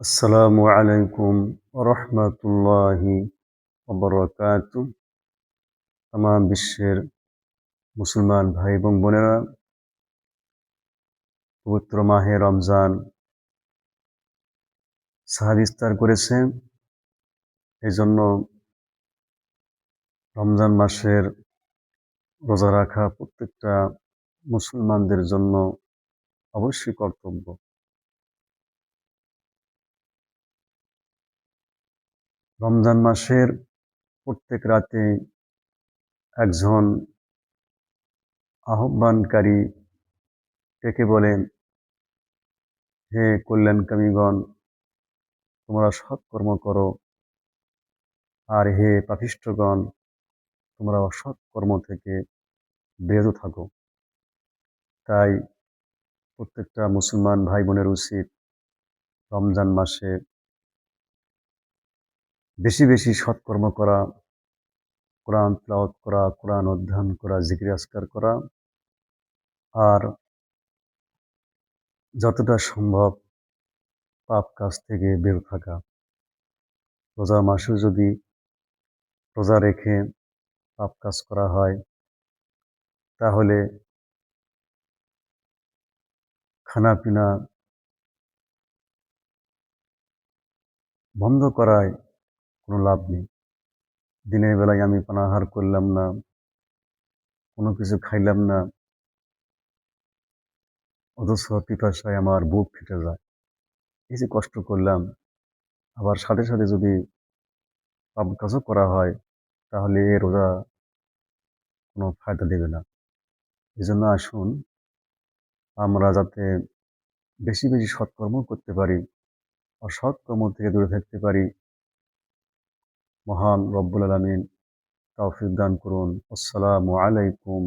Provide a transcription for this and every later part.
আসসালামু আলাইকুম রহমতুল্লাহি ওবরাকাতু। তামাম বিশ্বের মুসলমান ভাই এবং বোনেরা, পবিত্র মাহে রমজান সাহাবিস্তার করেছে। এই জন্য রমজান মাসের রোজা রাখা প্রত্যেকটা মুসলমানদের জন্য অবশ্যই কর্তব্য। রমজান মাসের প্রত্যেক রাতে একজন আহ্বানকারী ডেকে বলেন, হে কল্যাণকামীগণ, তোমরা সৎকর্ম করো, আর হে পাপিষ্ঠগণ, তোমরা অসৎ কর্ম থেকে বিরত থাকো। তাই প্রত্যেকটা মুসলমান ভাই বোনের উচিত রমজান মাসে বেশি বেশি সৎকর্ম করা, কোরআন তেলাওয়াত করা, কোরআন অধ্যয়ন করা, জিকির আজকার করা, আর যতটা সম্ভব পাপ কাজ থেকে বের থাকা। রোজার মাসেও যদি রোজা রেখে পাপ কাজ করা হয়, তাহলে খানাপিনা বন্ধ করায় কোনো লাভ নেই। দিনের বেলায় আমি পানাহার করলাম না, কোনো কিছু খাইলাম না, অথচ পিপাসায় আমার বুক ফেটে যায়। এই যে কষ্ট করলাম, আবার সাথে সাথে যদি পাপ কাজও করা হয়, তাহলে এ রোজা কোনো ফায়দা দেবে না। এজন্য আসুন আমরা যাতে বেশি বেশি সৎকর্ম করতে পারি, অসৎ কর্ম থেকে দূরে থাকতে পারি, মহান রব্বুল আলামিন তৌফিক দান করুন। আসসালামু আলাইকুম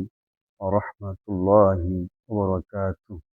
ওয়া রাহমাতুল্লাহি ওয়া বারাকাতুহু।